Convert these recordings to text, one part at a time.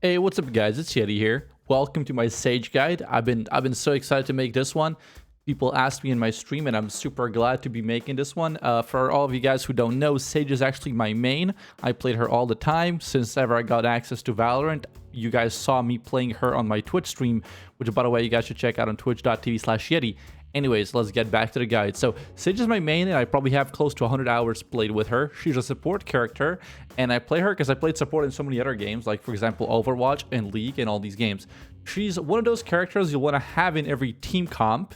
Hey, what's up, guys? It's Yeti here. Welcome to my Sage guide. I've been so excited to make this one. People asked me in my stream, and I'm super glad to be making this one. For all of you guys who don't know, Sage is actually my main. I played her all the time since ever I got access to Valorant. You guys saw me playing her on my Twitch stream, which, by the way, you guys should check out on twitch.tv/Yeti. Anyways, let's get back to the guide. So Sage is my main, and I probably have close to 100 hours played with her. She's a support character, and I play her because I played support in so many other games, like, for example, Overwatch and League and all these games. She's one of those characters you'll want to have in every team comp,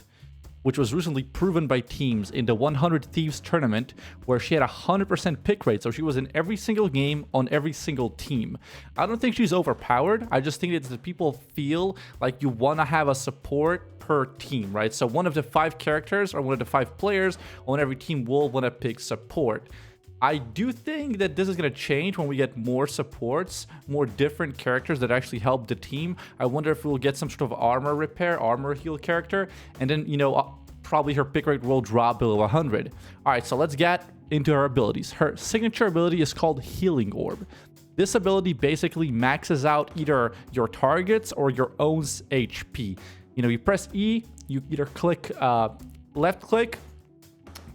which was recently proven by teams in the 100 Thieves tournament, where she had a 100% pick rate. So she was in every single game on every single team. I don't think she's overpowered. I just think it's that people feel like you want to have a support per team, right? So one of the 5 characters or one of the 5 players on every team will want to pick support. I do think that this is going to change when we get more supports, more different characters that actually help the team. I wonder if we'll get some sort of armor repair, armor heal character, and then, probably her pick rate will drop below 100. All right, so let's get into her abilities. Her signature ability is called Healing Orb. This ability basically maxes out either your targets or your own HP. You press E, you either click left click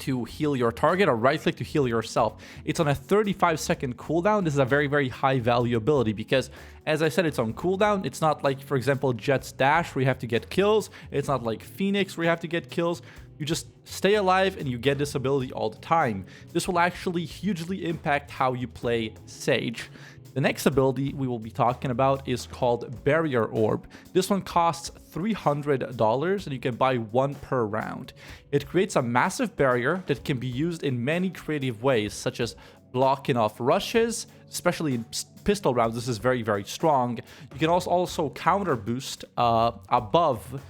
to heal your target or right click to heal yourself. It's on a 35-second cooldown. This is a very, very high value ability because, as I said, it's on cooldown. It's not like, for example, Jet's Dash where you have to get kills. It's not like Phoenix where you have to get kills. You just stay alive and you get this ability all the time. This will actually hugely impact how you play Sage. The next ability we will be talking about is called Barrier Orb. This one costs $300 and you can buy 1 per round. It creates a massive barrier that can be used in many creative ways, such as blocking off rushes, especially in pistol rounds. This is very, very strong. You can also counter boost above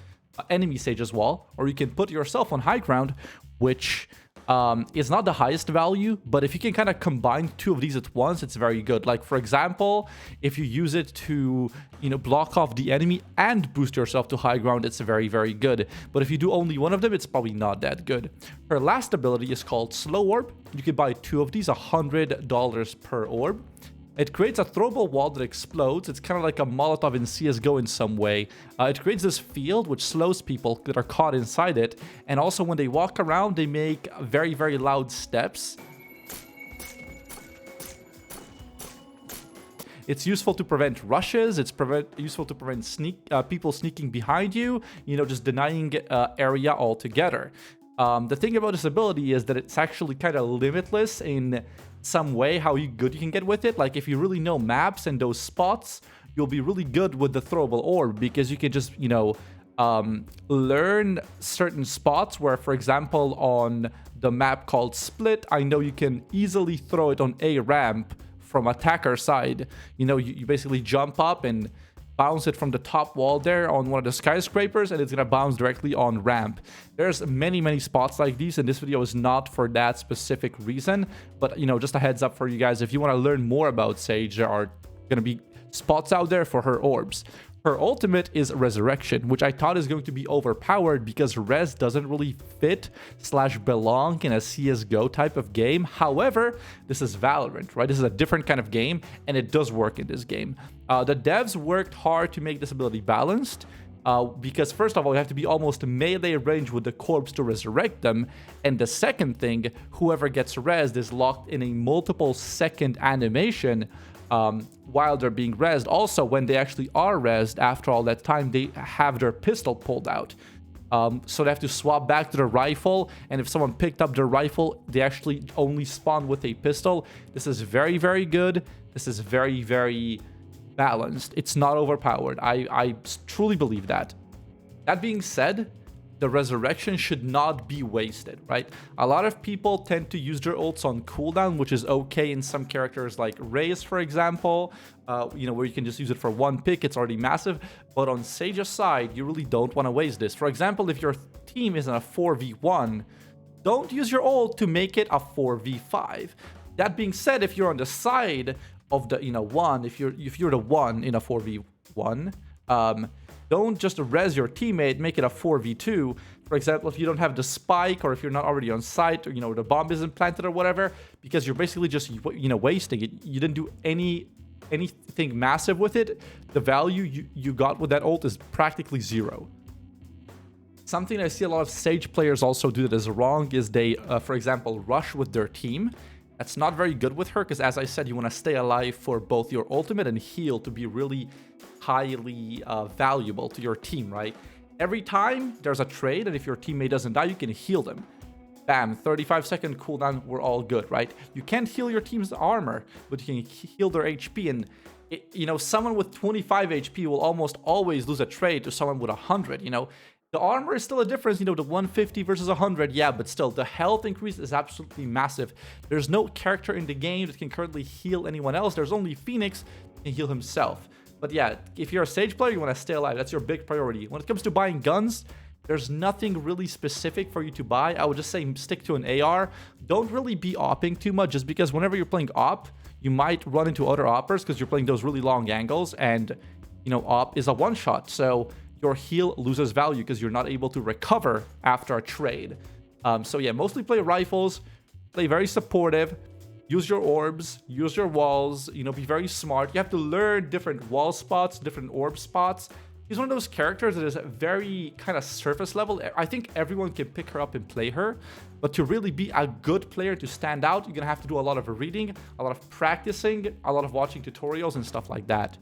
enemy Sage as well, or you can put yourself on high ground, which is not the highest value, but if you can kind of combine 2 of these at once, it's very good. Like, for example, if you use it to, block off the enemy and boost yourself to high ground, it's very, very good. But if you do only one of them, it's probably not that good. Her last ability is called Slow Orb. You can buy 2 of these, $100 per orb. It creates a throwable wall that explodes. It's kind of like a Molotov in CSGO in some way. It creates this field which slows people that are caught inside it. And also when they walk around, they make very, very loud steps. It's useful to prevent rushes. It's useful to prevent people sneaking behind you, just denying area altogether. The thing about this ability is that it's actually kind of limitless in some way how good you can get with it. Like, if you really know maps and those spots, you'll be really good with the throwable orb because you can just, learn certain spots where, for example, on the map called Split, I know you can easily throw it on a ramp from attacker side. You basically jump up and bounce it from the top wall there on one of the skyscrapers, and it's gonna bounce directly on ramp. There's many, many spots like these, and this video is not for that specific reason, but just a heads up for you guys, if you want to learn more about Sage, there are gonna be spots out there for her orbs. Her ultimate is Resurrection, which I thought is going to be overpowered because Res doesn't really fit/belong in a CSGO type of game. However, this is Valorant, right? This is a different kind of game, and it does work in this game. The devs worked hard to make this ability balanced because, first of all, you have to be almost melee range with the corpse to resurrect them. And the second thing, whoever gets rezzed is locked in a multiple second animation while they're being rezzed. Also, when they actually are rezzed, after all that time, they have their pistol pulled out. So they have to swap back to the rifle, and if someone picked up their rifle, they actually only spawn with a pistol. This is very, very good. This is very, very balanced. It's not overpowered. I truly believe that. That being said, the resurrection should not be wasted, right? A lot of people tend to use their ults on cooldown, which is okay in some characters like Raze, for example, where you can just use it for 1 pick. It's already massive. But on Sage's side, you really don't want to waste this. For example, if your team is in a 4v1, don't use your ult to make it a 4v5. That being said, if you're on the side of the one, if you're the one in a 4v1, don't just res your teammate, make it a 4v2. For example, if you don't have the spike, or if you're not already on site, or the bomb isn't planted or whatever, because you're basically just wasting it. You didn't do any anything massive with it, the value you got with that ult is practically 0. Something I see a lot of Sage players also do that is wrong is they, for example, rush with their team. That's not very good with her because, as I said, you want to stay alive for both your ultimate and heal to be really highly valuable to your team, right? Every time there's a trade, and if your teammate doesn't die, you can heal them. Bam, 35-second cooldown, we're all good, right? You can't heal your team's armor, but you can heal their HP. And, you know, someone with 25 HP will almost always lose a trade to someone with 100, you know? The armor is still a difference, you know, the 150 versus 100, yeah, but still, the health increase is absolutely massive. There's no character in the game that can currently heal anyone else. There's only Phoenix that can heal himself. But yeah, if you're a Sage player, you want to stay alive. That's your big priority. When it comes to buying guns, there's nothing really specific for you to buy. I would just say stick to an AR. Don't really be opping too much, just because whenever you're playing op, you might run into other oppers because you're playing those really long angles, and, you know, op is a one-shot. So your heal loses value because you're not able to recover after a trade. So yeah, mostly play rifles, play very supportive, use your orbs, use your walls, you know, be very smart. You have to learn different wall spots, different orb spots. He's one of those characters that is very kind of surface level. I think everyone can pick her up and play her, but to really be a good player, to stand out, you're gonna have to do a lot of reading, a lot of practicing, a lot of watching tutorials and stuff like that.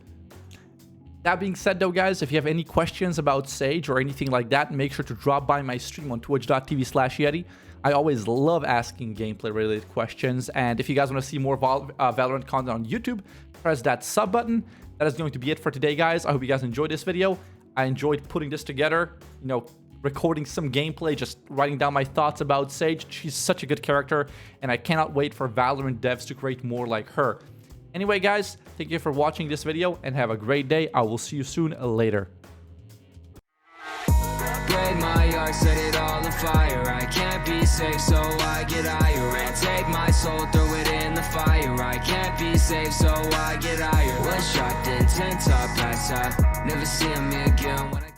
That being said, though, guys, if you have any questions about Sage or anything like that, make sure to drop by my stream on twitch.tv/Yeti. I always love asking gameplay-related questions, and if you guys want to see more Valorant content on YouTube, press that sub button. That is going to be it for today, guys. I hope you guys enjoyed this video. I enjoyed putting this together, you know, recording some gameplay, just writing down my thoughts about Sage. She's such a good character, and I cannot wait for Valorant devs to create more like her. Anyway, guys, thank you for watching this video and have a great day. I will see you soon later. Break my heart, set it all afire. I can't be safe, so I get higher and take my soul, throw it in the fire. I can't be safe, so I get higher. One shot, then 10 top, pass out. Never seeing me again when I